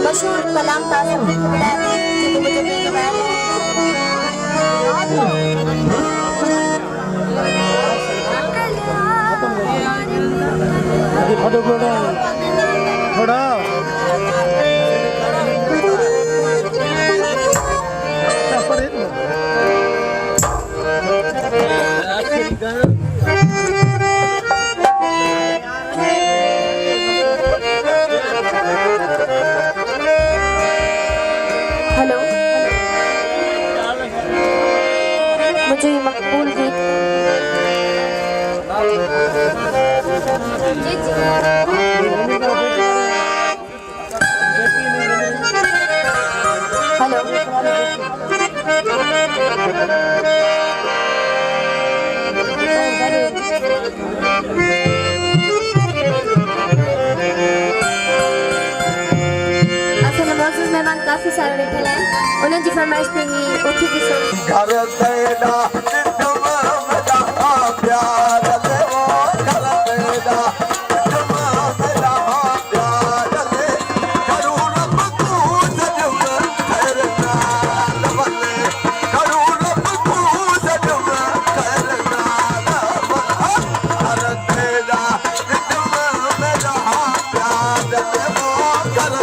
मशहूर कलाम ताज़म की खिलाड़ी जो मुझे नहीं थोड़ा हेलो मुझे ये मकबूल गीत जी हेलो असल मोज़िज़ मेहमान काफ़ी सारे वेठल आहिनि उन्हनि जी फरमाइश ते ही उथी थी सुन घर तेरा चिट्ठम मेरा प्यार देवो घर तेरा चिट्ठम मेरा प्यार दे करू रब तू सजम खैर नाल वले करू रब तू सजम खैर नाल घर तेरा चिट्ठम मेरा प्यार देवो घर